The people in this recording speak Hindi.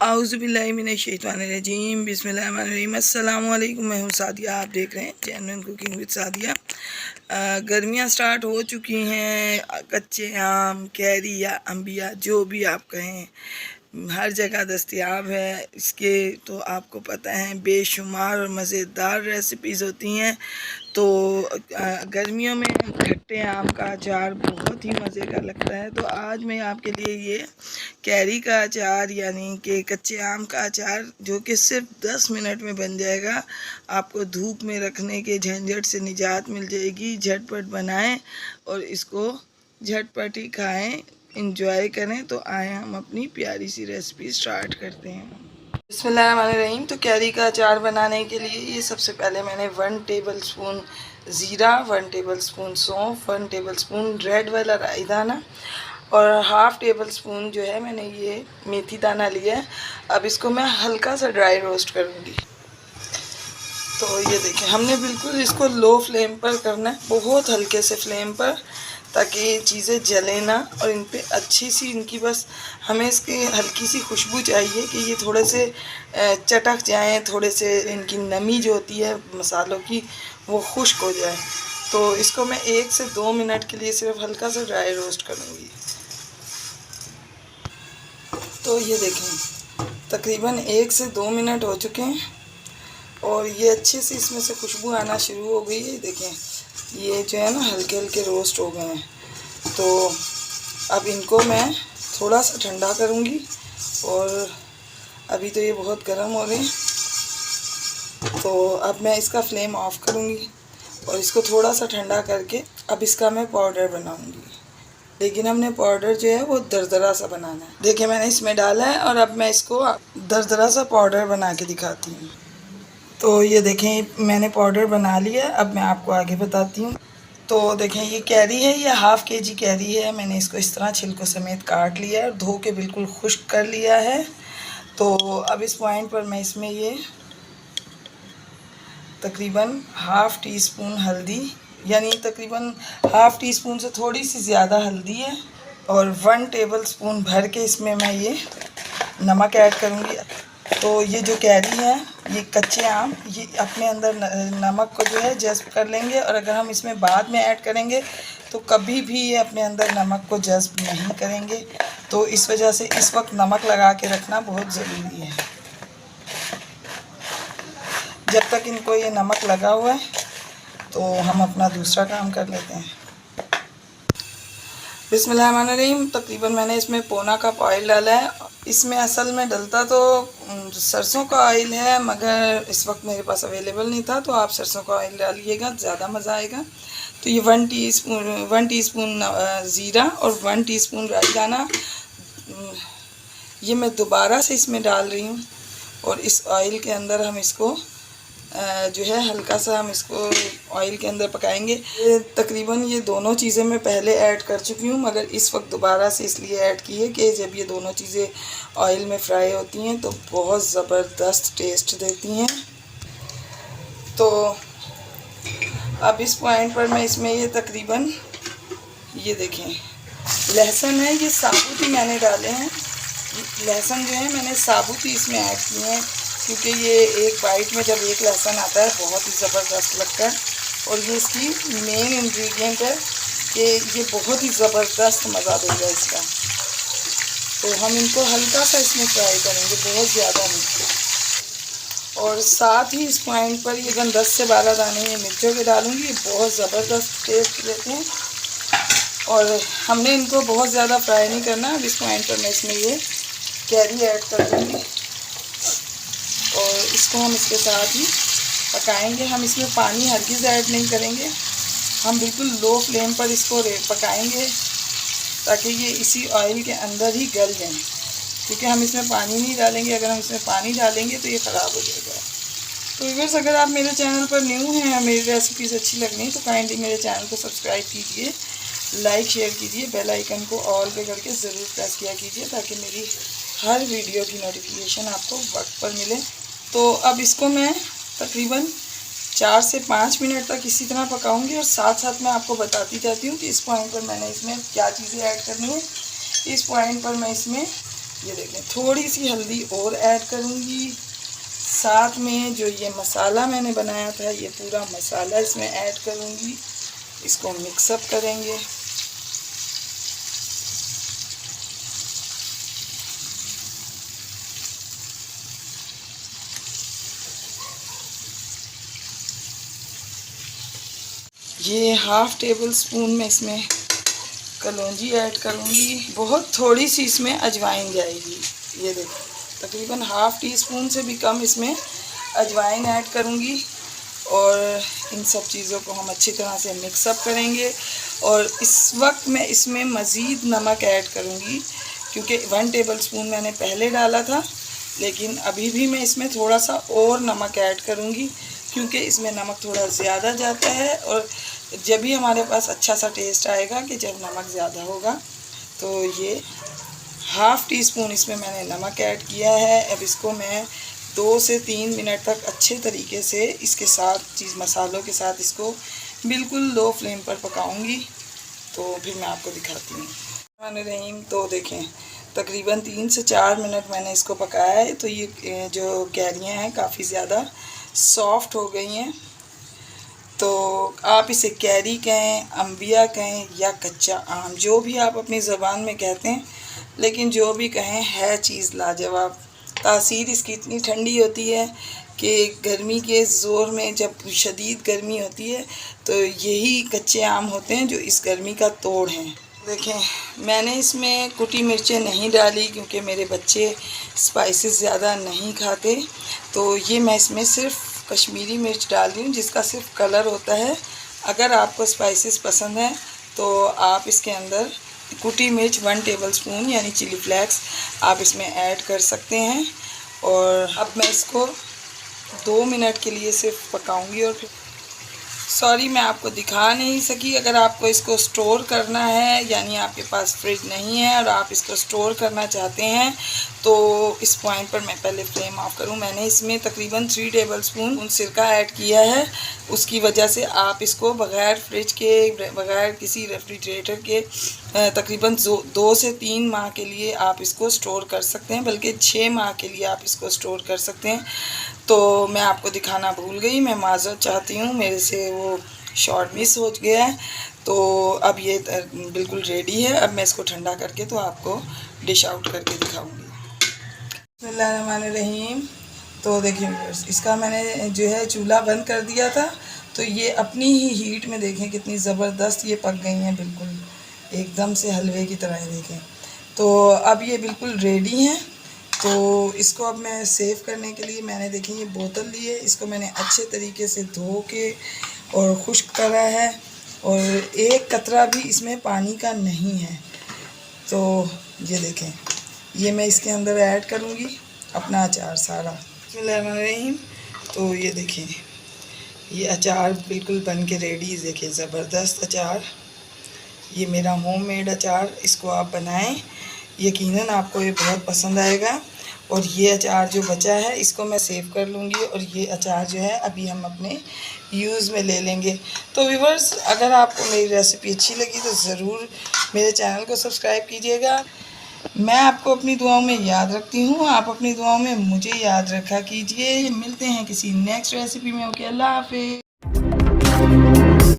आउज़ुबिल्लाहिमिनश्शैतानिर्रजीम बिस्मिल्लाहिर्रहमानिर्रहीम। अस्सलाम वालेकुम। मैं हूँ सादिया, आप देख रहे हैं जेन्युइन कुकिंग विद सादिया। गर्मियाँ स्टार्ट हो चुकी हैं। कच्चे आम, कैरी या अंबिया जो भी आप कहें हर जगह दस्तयाब है। इसके तो आपको पता है बेशुमार और मज़ेदार रेसिपीज़ होती हैं। तो गर्मियों में खट्टे आम का अचार बहुत ही मज़े का लगता है। तो आज मैं आपके लिए ये कैरी का अचार यानी कि कच्चे आम का अचार जो कि सिर्फ 10 मिनट में बन जाएगा। आपको धूप में रखने के झंझट से निजात मिल जाएगी। झटपट बनाएं और इसको झटपट ही खाएं, इंजॉय करें। तो आए हम अपनी प्यारी सी रेसिपी स्टार्ट करते हैं। बिस्मिल्लाहिर्रहमानिर्रहीम। तो कैरी का अचार बनाने के लिए ये सबसे पहले मैंने 1 टेबल स्पून ज़ीरा, 1 टेबल स्पून सौंफ, 1 टेबल स्पून रेड वाला राई दाना और हाफ़ टेबल स्पून जो है मैंने ये मेथी दाना लिया है। अब इसको मैं हल्का सा ड्राई रोस्ट करूँगी। तो ये देखिए हमने बिल्कुल इसको लो फ्लेम पर करना है, बहुत हल्के से फ्लेम पर, ताकि ये चीज़ें जले ना और इन पे अच्छी सी इनकी बस हमें इसकी हल्की सी खुशबू चाहिए कि ये थोड़े से चटक जाएं, थोड़े से इनकी नमी जो होती है मसालों की वो खुश्क हो जाए। तो इसको मैं 1 से 2 मिनट के लिए सिर्फ हल्का सा ड्राई रोस्ट करूँगी। तो ये देखें तकरीबन 1 से 2 मिनट हो चुके हैं और ये अच्छे से इसमें से खुशबू आना शुरू हो गई है। देखें ये जो है ना हल्के हल्के रोस्ट हो गए हैं। तो अब इनको मैं थोड़ा सा ठंडा करूँगी और अभी तो ये बहुत गर्म हो रहे हैं। तो अब मैं इसका फ्लेम ऑफ करूँगी और इसको थोड़ा सा ठंडा करके अब इसका मैं पाउडर बनाऊँगी। लेकिन हमने पाउडर जो है वो दरदरा सा बनाना है। देखिए मैंने इसमें डाला है और अब मैं इसको दरदरा सा पाउडर बना के दिखाती हूँ। तो ये देखें मैंने पाउडर बना लिया। अब मैं आपको आगे बताती हूँ। तो देखें ये कैरी है, ये हाफ़ केजी कैरी है। मैंने इसको इस तरह छिलकों समेत काट लिया है और धो के बिल्कुल खुश्क कर लिया है। तो अब इस पॉइंट पर मैं इसमें ये तकरीबन हाफ़ टी स्पून हल्दी, यानी तकरीबन हाफ़ टी स्पून से थोड़ी सी ज़्यादा हल्दी है और 1 टेबल स्पून भर के इसमें मैं ये नमक ऐड करूँगी। तो ये जो कैरी है ये कच्चे आम ये अपने अंदर नमक को जो है जज़्ब कर लेंगे और अगर हम इसमें बाद में ऐड करेंगे तो कभी भी ये अपने अंदर नमक को जज़्ब नहीं करेंगे। तो इस वजह से इस वक्त नमक लगा के रखना बहुत ज़रूरी है। जब तक इनको ये नमक लगा हुआ है तो हम अपना दूसरा काम कर लेते हैं। बिस्मिल्लाहिर्रहमानिर्रहीम। तकरीबन मैंने इसमें पौना कप ऑयल डाला है। इसमें असल में डलता तो सरसों का ऑयल है, मगर इस वक्त मेरे पास अवेलेबल नहीं था, तो आप सरसों का ऑयल डालिएगा, ज़्यादा मज़ा आएगा। तो ये 1 टीस्पून ज़ीरा और 1 टीस्पून राई दाना ये मैं दोबारा से इसमें डाल रही हूँ और इस ऑयल के अंदर हम इसको जो है हल्का सा हम इसको ऑयल के अंदर पकाएंगे। तकरीबन ये दोनों चीज़ें मैं पहले ऐड कर चुकी हूँ, मगर इस वक्त दोबारा से इसलिए ऐड की है कि जब ये दोनों चीज़ें ऑयल में फ्राई होती हैं तो बहुत ज़बरदस्त टेस्ट देती हैं। तो अब इस पॉइंट पर मैं इसमें ये तकरीबन ये देखें लहसुन है, ये साबुत ही मैंने डाले हैं। लहसुन जो है मैंने साबुत ही इसमें ऐड किए हैं, क्योंकि ये एक बाइट में जब एक लहसुन आता है बहुत ही ज़बरदस्त लगता है और ये इसकी मेन इंग्रेडिएंट है कि ये बहुत ही ज़बरदस्त मज़ा देगा इसका। तो हम इनको हल्का सा इसमें फ्राई करेंगे, बहुत ज़्यादा नहीं। और साथ ही इस पॉइंट पर ये 10 से 12 दाने ये मिर्चों के डालूँगी, बहुत ज़बरदस्त टेस्ट देते हैं। और हमने इनको बहुत ज़्यादा फ्राई नहीं करना। अब इस पॉइंट पर मैं इसमें ये कैरी ऐड कर दूँगी और इसको हम इसके साथ ही पकाएंगे। हम इसमें पानी हरगिज़ ऐड नहीं करेंगे, हम बिल्कुल लो फ्लेम पर इसको पकाएंगे ताकि ये इसी ऑयल के अंदर ही गल जाए, क्योंकि हम इसमें पानी नहीं डालेंगे। अगर हम इसमें पानी डालेंगे तो ये ख़राब हो जाएगा। तो व्यूअर्स, अगर आप मेरे चैनल पर न्यू हैं, मेरी रेसिपीज़ अच्छी लगनी तो काइंडली मेरे चैनल को सब्सक्राइब कीजिए, लाइक शेयर कीजिए, बेल आइकन को ऑल पे करके ज़रूर प्रेस किया कीजिए ताकि मेरी हर वीडियो की नोटिफिकेशन आपको वक्त पर मिले। तो अब इसको मैं तकरीबन 4 से 5 मिनट तक इसी तरह पकाऊंगी और साथ साथ मैं आपको बताती जाती हूँ कि इस पॉइंट पर मैंने इसमें क्या चीज़ें ऐड करनी है। इस पॉइंट पर मैं इसमें ये देखें, थोड़ी सी हल्दी और ऐड करूँगी। साथ में जो ये मसाला मैंने बनाया था, ये पूरा मसाला इसमें ऐड करूँगी। इसको मिक्सअप करेंगे। ये हाफ़ टेबल स्पून में इसमें कलौंजी ऐड करूँगी। बहुत थोड़ी सी इसमें अजवाइन जाएगी। ये देखो, तकरीबन हाफ़ टी स्पून से भी कम इसमें अजवाइन ऐड करूँगी। और इन सब चीज़ों को हम अच्छी तरह से मिक्सअप करेंगे। और इस वक्त मैं इसमें मज़ीद नमक ऐड करूँगी, क्योंकि 1 टेबल स्पून मैंने पहले डाला था, लेकिन अभी भी मैं इसमें थोड़ा सा और नमक ऐड करूँगी, क्योंकि इसमें नमक थोड़ा ज़्यादा जाता है। और जब भी हमारे पास अच्छा सा टेस्ट आएगा कि जब नमक ज़्यादा होगा। तो ये हाफ़ टी स्पून इसमें मैंने नमक ऐड किया है। अब इसको मैं 2 से 3 मिनट तक अच्छे तरीके से इसके साथ मसालों के साथ इसको बिल्कुल लो फ्लेम पर पकाऊंगी। तो फिर मैं आपको दिखाती हूँ। रहीम, तो देखें, तकरीबन 3 से 4 मिनट मैंने इसको पकाया है। तो ये जो कैरियाँ हैं काफ़ी ज़्यादा सॉफ्ट हो गई हैं। तो आप इसे कैरी कहें, अंबिया कहें या कच्चा आम, जो भी आप अपनी ज़बान में कहते हैं, लेकिन जो भी कहें, है चीज़ लाजवाब। तासीर इसकी इतनी ठंडी होती है कि गर्मी के ज़ोर में जब शदीद गर्मी होती है तो यही कच्चे आम होते हैं जो इस गर्मी का तोड़ हैं। देखें, मैंने इसमें कुटी मिर्चें नहीं डाली, क्योंकि मेरे बच्चे स्पाइसेस ज़्यादा नहीं खाते। तो ये मैं इसमें सिर्फ़ कश्मीरी मिर्च डाल रही हूँ, जिसका सिर्फ कलर होता है। अगर आपको स्पाइसेस पसंद हैं तो आप इसके अंदर कुटी मिर्च 1 टेबल स्पून यानी चिली फ्लेक्स आप इसमें ऐड कर सकते हैं। और अब मैं इसको 2 मिनट के लिए सिर्फ पकाऊंगी। और फिर सॉरी, मैं आपको दिखा नहीं सकी। अगर आपको इसको स्टोर करना है, यानी आपके पास फ्रिज नहीं है और आप इसको स्टोर करना चाहते हैं, तो इस पॉइंट पर मैं पहले फ्लेम ऑफ करूं। मैंने इसमें तकरीबन 3 टेबल स्पून सिरका ऐड किया है। उसकी वजह से आप इसको बग़ैर फ्रिज के, बग़ैर किसी रेफ्रिजरेटर के तकरीबन 2 से 3 माह के लिए आप इसको स्टोर कर सकते हैं, बल्कि 6 माह के लिए आप इसको स्टोर कर सकते हैं। तो मैं आपको दिखाना भूल गई, मैं माज़रत चाहती हूँ, मेरे से वो शॉर्ट मिस हो गया है। तो अब ये बिल्कुल रेडी है। अब मैं इसको ठंडा करके तो आपको डिश आउट करके दिखाऊंगी। बिस्मिल्लाहिर्रहमानिर्रहीम। तो देखिए, इसका मैंने जो है चूल्हा बंद कर दिया था। तो ये अपनी ही हीट में देखें कितनी ज़बरदस्त ये पक गई हैं, बिल्कुल एकदम से हलवे की तरह। देखें, तो अब ये बिल्कुल रेडी हैं। तो इसको अब मैं सेव करने के लिए मैंने देखें ये बोतल ली है। इसको मैंने अच्छे तरीके से धो के और खुश्क करा है, और एक कतरा भी इसमें पानी का नहीं है। तो ये देखें, ये मैं इसके अंदर ऐड करूँगी अपना अचार सारा। बिस्मिल्लाहिर्रहमानिर्रहीम। तो ये देखें, ये अचार बिल्कुल बन के रेडी। देखिए, ज़बरदस्त अचार, ये मेरा होममेड अचार। इसको आप बनाएं, यकीनन आपको ये बहुत पसंद आएगा। और ये अचार जो बचा है इसको मैं सेव कर लूँगी, और ये अचार जो है अभी हम अपने यूज़ में ले लेंगे। तो व्यूअर्स, अगर आपको मेरी रेसिपी अच्छी लगी तो ज़रूर मेरे चैनल को सब्सक्राइब कीजिएगा। मैं आपको अपनी दुआओं में याद रखती हूँ, आप अपनी दुआओं में मुझे याद रखा कीजिए। मिलते हैं किसी नेक्स्ट रेसिपी में। ओके, अल्लाह हाफ़िज़।